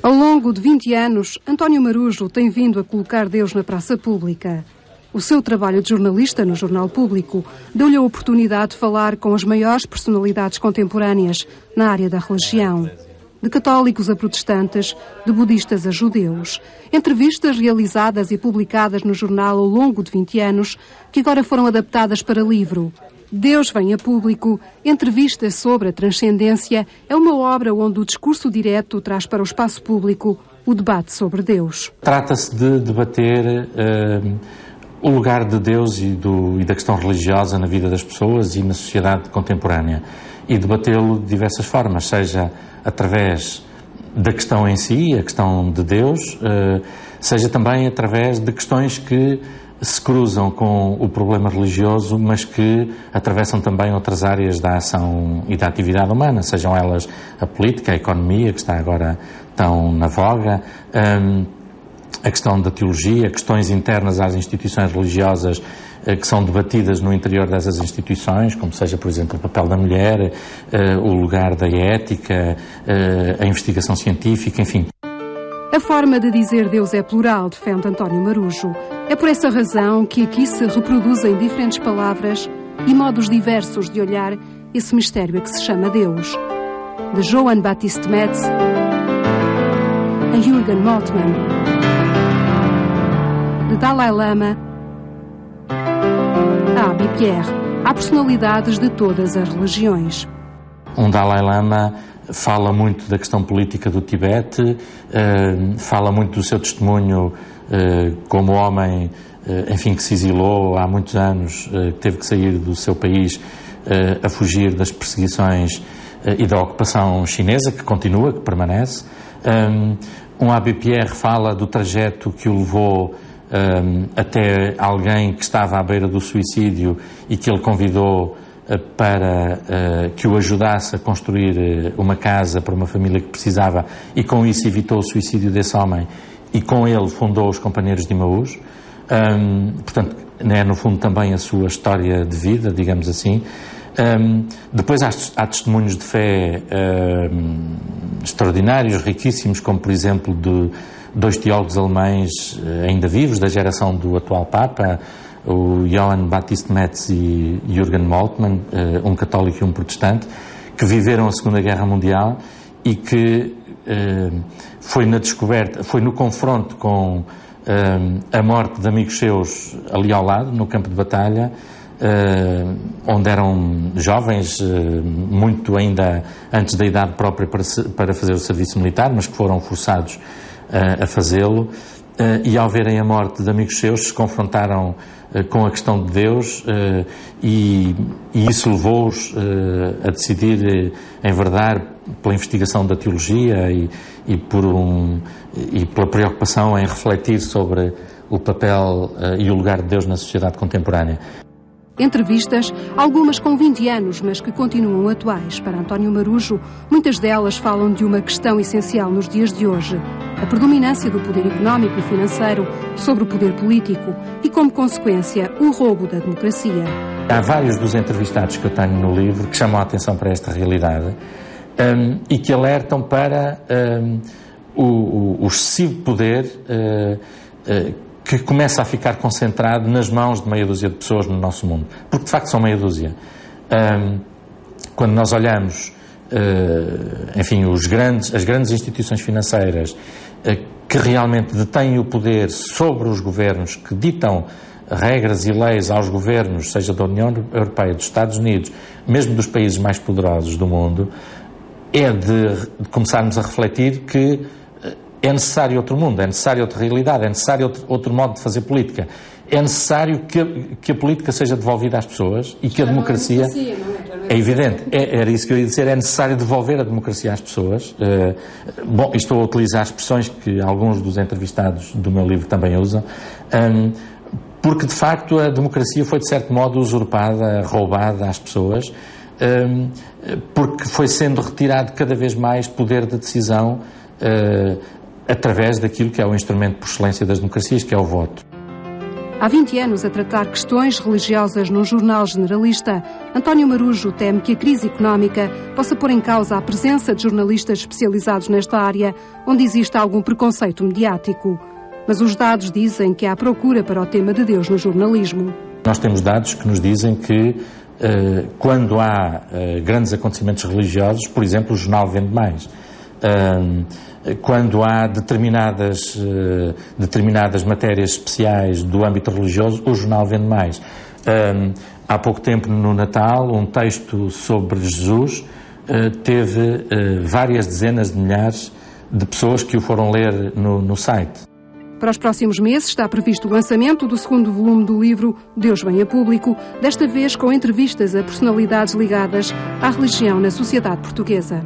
Ao longo de 20 anos, António Marujo tem vindo a colocar Deus na praça pública. O seu trabalho de jornalista no Jornal Público deu-lhe a oportunidade de falar com as maiores personalidades contemporâneas na área da religião. De católicos a protestantes, de budistas a judeus. Entrevistas realizadas e publicadas no jornal ao longo de 20 anos, que agora foram adaptadas para livro. Deus vem a público, entrevistas sobre a transcendência, é uma obra onde o discurso direto traz para o espaço público o debate sobre Deus. Trata-se de debater o lugar de Deus e da questão religiosa na vida das pessoas e na sociedade contemporânea. E debatê-lo de diversas formas, seja através da questão em si, a questão de Deus, seja também através de questões que se cruzam com o problema religioso, mas que atravessam também outras áreas da ação e da atividade humana, sejam elas a política, a economia, que está agora tão na voga, a questão da teologia, questões internas às instituições religiosas que são debatidas no interior dessas instituições, como seja, por exemplo, o papel da mulher, o lugar da ética, a investigação científica, enfim. A forma de dizer Deus é plural, defende António Marujo. É por essa razão que aqui se reproduzem diferentes palavras e modos diversos de olhar esse mistério a que se chama Deus. De Johann Baptist Metz a Jürgen Moltmann, de Dalai Lama a Abbé Pierre, há personalidades de todas as religiões. Dalai Lama fala muito da questão política do Tibete, fala muito do seu testemunho como homem, enfim, que se exilou há muitos anos, que teve que sair do seu país a fugir das perseguições e da ocupação chinesa, que continua, que permanece. Abbé Pierre fala do trajeto que o levou até alguém que estava à beira do suicídio e que ele convidou para que o ajudasse a construir uma casa para uma família que precisava, e com isso evitou o suicídio desse homem, e com ele fundou os Companheiros de Emaús. Portanto, é no fundo também a sua história de vida, digamos assim. Depois há testemunhos de fé extraordinários, riquíssimos, como por exemplo de dois teólogos alemães ainda vivos, da geração do atual Papa, o Johann Baptist Metz e Jürgen Moltmann, um católico e um protestante, que viveram a Segunda Guerra Mundial e que foi na descoberta, foi no confronto com a morte de amigos seus ali ao lado, no campo de batalha, onde eram jovens, muito ainda antes da idade própria para fazer o serviço militar, mas que foram forçados a fazê-lo, e ao verem a morte de amigos seus se confrontaram com a questão de Deus, e isso levou-os a decidir enverdar pela investigação da teologia e pela preocupação em refletir sobre o papel e o lugar de Deus na sociedade contemporânea. Entrevistas, algumas com 20 anos, mas que continuam atuais. Para António Marujo, muitas delas falam de uma questão essencial nos dias de hoje: a predominância do poder económico e financeiro sobre o poder político e, como consequência, o roubo da democracia. Há vários dos entrevistados que eu tenho no livro que chamam a atenção para esta realidade e que alertam para o excessivo poder que começa a ficar concentrado nas mãos de meia dúzia de pessoas no nosso mundo. Porque, de facto, são meia dúzia. Quando nós olhamos, enfim, as grandes instituições financeiras que realmente detêm o poder sobre os governos, que ditam regras e leis aos governos, seja da União Europeia, dos Estados Unidos, mesmo dos países mais poderosos do mundo, é de começarmos a refletir que é necessário outro mundo, é necessário outra realidade, é necessário outro modo de fazer política. É necessário que a política seja devolvida às pessoas e que a democracia... É evidente, era isso que eu ia dizer, é necessário devolver a democracia às pessoas. Bom, estou a utilizar expressões que alguns dos entrevistados do meu livro também usam, porque de facto a democracia foi de certo modo usurpada, roubada às pessoas, porque foi sendo retirado cada vez mais poder de decisão através daquilo que é o instrumento por excelência das democracias, que é o voto. Há 20 anos a tratar questões religiosas num jornal generalista, António Marujo teme que a crise económica possa pôr em causa a presença de jornalistas especializados nesta área, onde existe algum preconceito mediático. Mas os dados dizem que há procura para o tema de Deus no jornalismo. Nós temos dados que nos dizem que quando há grandes acontecimentos religiosos, por exemplo, o jornal vende mais. Quando há determinadas matérias especiais do âmbito religioso, o jornal vende mais. Há pouco tempo, no Natal, um texto sobre Jesus teve várias dezenas de milhares de pessoas que o foram ler no site. Para os próximos meses está previsto o lançamento do segundo volume do livro Deus Vem a Público, desta vez com entrevistas a personalidades ligadas à religião na sociedade portuguesa.